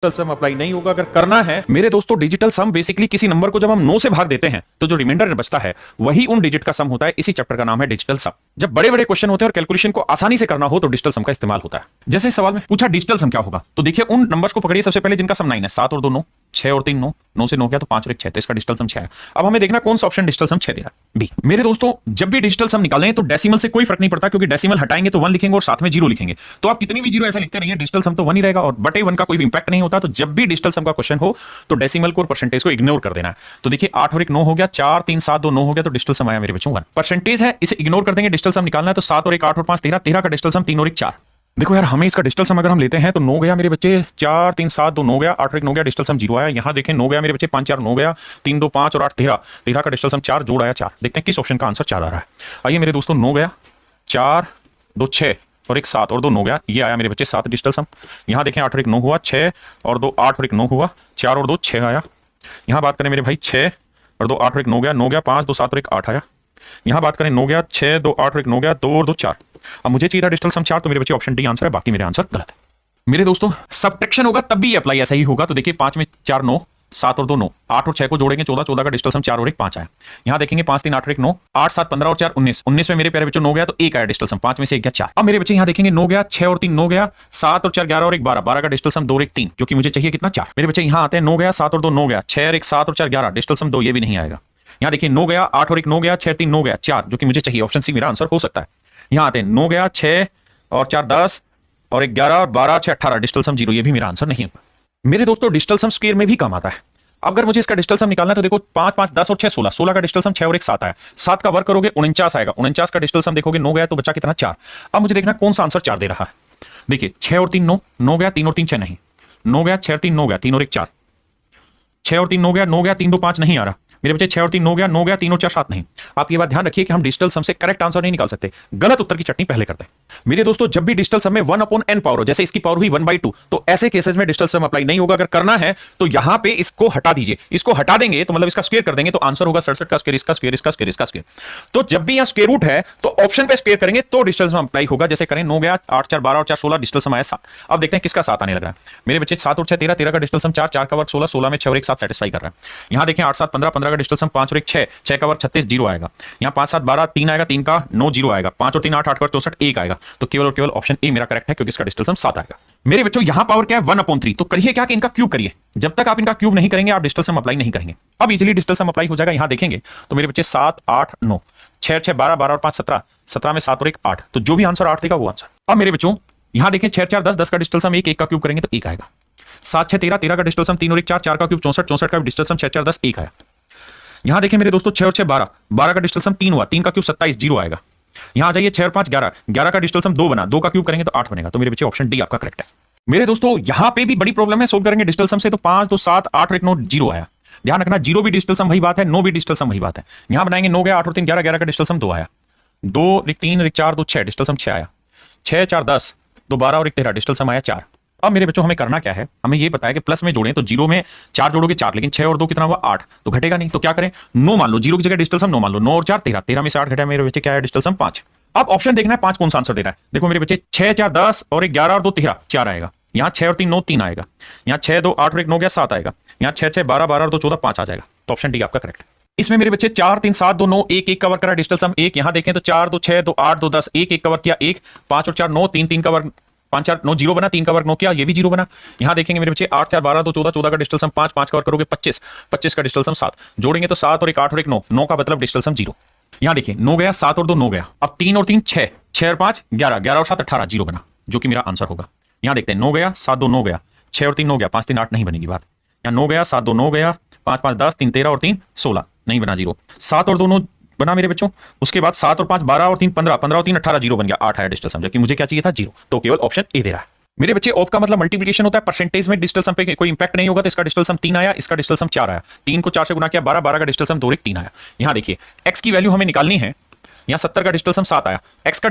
Digital सम apply नहीं होगा। अगर करना है मेरे दोस्तों, डिजिटल सम बेसिकली किसी नंबर को जब हम 9 से भाग देते हैं तो जो रिमाइंडर बचता है वही उन डिजिट का सम होता है। इसी चैप्टर का नाम है डिजिटल सम। जब बड़े बड़े क्वेश्चन होते हैं और कैलकुलेशन को आसानी से करना हो तो डिजिटल सम का इस्तेमाल होता है। जैसे इस सवाल में पूछा डिजिटल सम क्या होगा, तो देखिए उन नंबर्स को पकड़िए सबसे पहले जिनका सम 9 है। 7 और 2 9, 6 और 3 9, 9 से 9 गया तो 5 और 1 6, तो इसका डिजिटल सम 6 है। अब हमें देखना कौन सा ऑप्शन डिजिटल सम 6 दे रहा है, बी। मेरे दोस्तों जब भी डिजिटल सम निकालें तो डेसिमल से कोई फर्क नहीं पड़ता, क्योंकि डेसिमल हटाएंगे तो 1 लिखेंगे और साथ में 0 लिखेंगे। तो आप कितनी भी 0 ऐसा लिखते रहिए, डिजिटल सम तो 1 ही रहेगा और बटे 1 का कोई भी इंपैक्ट नहीं होता। तो जब भी डिजिटल सम का क्वेश्चन हो तो डेसिमल को और परसेंटेज को इग्नोर कर देना है। तो देखिए 8 और 1 9 हो गया, 4 3 7 2 9 हो गया, तो डिजिटल सम आया मेरे बच्चों 1। परसेंटेज है, इसे इग्नोर कर देंगे। डिजिटल सम निकालना है तो 7 और 1 8 और 5 13, 13 का डिजिटल सम 3 और 1 4। देखो यार, हमें इसका डिजिटल सम अगर हम लेते हैं तो 9 गया मेरे बच्चे, 4 3 7 2 9 गया, 8 और 1 9 गया, डिजिटल सम 0 आया। यहाँ देखें 9 गया मेरे बच्चे, 5 4 9 गया, 3 2 5 और 8 13, 13 का डिजिटल सम 4, जोड़ आया 4। देखते हैं किस ऑप्शन का आंसर 4 आ रहा है। आइए मेरे दोस्तों, 9 गया, 4 2 6 और 1 7 और 2 9 गया, ये आया मेरे बच्चे 7 डिजिटल सम। यहाँ देखें 8 और 1 9 हुआ, 6 और 2 8 और 1 9 हुआ, 4 और 2 6 आया। यहाँ बात करें मेरे भाई 6 और 2 8 और 1 9 गया, 9 गया, 5 2 7 और 1 8 आया। यहाँ बात करें 9 गया, 6 2 8 और 1 9 गया, 2 और 2 4। अब मुझे चाहिए था डिजिटल सम 4, तो मेरे बच्चे ऑप्शन डी आंसर है, बाकी मेरे आंसर गलत है। मेरे दोस्तों सब्ट्रैक्शन होगा तब भी अप्लाई ऐसा ही होगा। तो देखिए 5 में 4 9, 7 और 2 9, 8 और 6 को जोड़ेंगे 14, 14 का डिजिटल सम 4 और 1 5 आया। यहाँ देखेंगे 5 3 8 और 1 9, 8 7 15 और 4 19, 19 में मेरे प्यारे बच्चों 9 गया तो 1 आया डिजिटल सम, 5 में से 1 गया 4। अब मेरे बच्चे यहाँ देखेंगे 9 गया, 6 और 3 9 गया, 7 और 4 11 और 1 12, 12 का डिजिटल सम 2 और 1 3, जो कि मुझे चाहिए कितना 4। मेरे बच्चे यहाँ आते हैं 9 गया, 7 और 2 9 गया, 6 और 1 7 और 4 11, डिजिटल सम 2, ये भी नहीं आएगा। यहाँ देखिए 9 गया, 8 और 1 9 गया, 6 3 9 गया 4, जो कि मुझे चाहिए, ऑप्शन सी मेरा आंसर हो सकता है। यहाँ आते हैं 9 गया, 6 और 4 10 और 1 11 और 12 6 18, डिजिटल सम 0, ये भी मेरा आंसर नहीं होगा। मेरे दोस्तों डिजिटल सम स्क्वायर में भी कम आता है। अगर मुझे इसका डिजिटल सम निकालना है तो देखो 5 5 10 और 6 16, 16 का डिजिटल सम 6 और 1 7 आया। 7 का वर्क करोगे 49 आएगा, 49 का डिजिटल सम देखोगे 9 गया तो बचा कितना 4। अब मुझे देखना कौन सा आंसर 4 दे रहा है। देखिए 6 और 3 9, 9 गया 3 और 3 6 नहीं, 9 गया 6 और 3 9 गया, 3 और 1 4, 6 और 3 9 गया, 9 गया 3 2 5 नहीं आ रहा मेरे बच्चे, 6 और 3 9 गया, 9 गया 3 और 4 7 नहीं। आप ये बात ध्यान रखिए कि हम डिजिटल सम से करेक्ट आंसर नहीं निकाल सकते, गलत उत्तर की चटनी पहले करते हैं। मेरे दोस्तों जब भी डिजिटल सम में 1/n पावर हो, जैसे इसकी पावर हुई 1/2, तो ऐसे केसेस में डिजिटल सम अप्लाई नहीं होगा। अगर करना है तो यहां पे इसको हटा दीजिए, इसको हटा देंगे तो मतलब इसका स्क्वायर कर देंगे तो आंसर होगा 67 का स्क्वायर, इसका स्क्वायर, इसका स्क्वायर, इसका स्क्वायर। तो जब भी यहां स्क्वायर रूट है तो ऑप्शन पे स्क्वायर करेंगे तो डिजिटल सम अप्लाई होगा। जैसे करें 9 गया, 8 4 12 और 4 16, डिजिटल सम आया 7। अब देखते हैं किसका 7 आने लग रहा है। मेरे बच्चे 7 और 6 13, 13 का डिजिटल सम 4, 4 का वर्ग 16, 16 में 6 और 1 7 सेटिस्फाई कर रहा है। यहाँ देखें 8 7 15, 15 का डिजिटल सम 5 और 1 6, 6 का वर्ग 36 0 आएगा। यहाँ 5 7 12 3 आएगा, 3 का 9 0 आएगा, 5 और 3 8 8 का 64 1 आएगा। तो केवल और केवल ऑप्शन ए मेरा करेक्ट है, क्योंकि इसका डिजिटल सम 7 आएगा। मेरे बच्चों यहां पावर क्या है 1/3, तो करिए क्या कि इनका क्यूब करिए। जब तक आप इनका क्यूब नहीं करेंगे आप डिजिटल सम अप्लाई नहीं करेंगे। अब इजीली डिजिटल सम अप्लाई हो जाएगा। यहां देखेंगे तो मेरे बच्चे 7 8 9, 6 6 12, 12 और 5 17, 17 में 7 और 1 8, तो जो भी आंसर 8 देगा वो आंसर। अब मेरे बच्चों यहां देखें 6 4 10, 10 का डिजिटल सम 1, 1 का क्यूब करेंगे तो 1 आएगा। 7 6 13, 13 का डिजिटल सम 3 और 1 4, 4 का क्यूब 64, 64 का डिजिटल सम 6 4 10 1 आया। यहां देखें मेरे दोस्तों 6 और 6 12, 12 का डिजिटल सम 3 हुआ, 3 का क्यूब 27 0 आएगा। यहां आ जाइए 6 और 5 11, 11 का डिजिटल सम 2 बना, 2 का क्यूब करेंगे तो 8 बनेगा। तो मेरे बच्चे ऑप्शन डी आपका करेक्ट है। मेरे दोस्तों यहां पे भी बड़ी प्रॉब्लम है, सोल्व करेंगे डिजिटल सम से तो 5 2 7 8 और 1 9 0 आया। ध्यान रखना 0 भी डिजिटल सम वही बात है, 9 भी डिजिटल सम वही बात है। यहां बनाएंगे 9 गया, 8 और 3 11, 11 का डिजिटल सम 2 आया, 2 1 3 1 4 2 6, डिजिटल सम 6 आया। 6 4 10, 2 12 और 1 13, डिजिटल सम आया 4। अब मेरे बच्चों हमें करना क्या है, हमें ये बताया कि प्लस में जोड़ें तो 0 में 4 जोड़ोगे 4, लेकिन 6 और 2 कितना हुआ 8, तो घटेगा नहीं। तो क्या करें 9 मान लो, 0 की जगह डिजिटल सम 9 मान लो, 9 और 4 13, 13 में से 8 घटा मेरे बच्चे क्या है डिजिटल सम 5। अब ऑप्शन देखना है 5 कौन सा आंसर दे रहा है। देखो मेरे बच्चे 6 4 10 और 1 11 और 2 13, 4 आएगा। यहाँ 6 और 3 9 3 आएगा। यहाँ 6 2 8 और 1 9 गया 7 आएगा। यहाँ 6 6 12 12 और 2 14 5 आ जाएगा। तो ऑप्शन डी आपका करेक्ट है। इसमें मेरे बच्चे 4 3 7 2 9 1 1 कवर करा डिजिटल सम 1। यहाँ देखें तो 4 2 6 2 8 2 10 1 1 कवर किया 1, 5 और 4 9 3 3 का वर्ग 5 4 9 0 बना, 3 का वर्ग 9 किया, ये भी 0 बना। यहाँ देखेंगे मेरे बच्चे 8 4 12 2 14, 14 का डिजिटल सम 5, 5 कवर करोगे 25, 25 का डिजिटल सम 7, जोड़ेंगे तो 7 और 1 8 और 1 9, 9 का मतलब डिजिटल सम 0। यहाँ देखिए 9 गया, 7 और 2 9 गया, अब 3 और 3 6, 6 और 5 11, 11 और 7 18, 0 बना, जो कि मेरा आंसर होगा। यहाँ देखते हैं 9 गया, 7 2 9 गया, 6 और 3 9 गया, 5 3 8 नहीं बनेगी बात। यहाँ 9 गया, 7 2 9 गया, 5 5 10, 3 13 और 3 16 नहीं बना, 0। 7 और 2 9 बना मेरे बच्चों, उसके बाद 7 और 5 12 और 3 15, 15 और 3 18, 0 बन गया, 8 आया डिजिटल सम, जबकि मुझे क्या चाहिए था 0। तो केवल ऑप्शन ए दे रहा है। मेरे बच्चे ऑफ का मतलब मल्टीप्लिकेशन होता है, परसेंटेज में डिजिटल सम पे कोई इंपैक्ट नहीं होगा। तो इसका डिजिटल सम 3 आया, इसका डिजिटल सम 4 आया, 3 को 4 से गुना किया 12, 12 का डिजिटल सम 2 और 1 3 आया। यहाँ देखिए x की वैल्यू हमें निकालनी है, यहाँ 70 का डिजिटल सम 7 आया, x का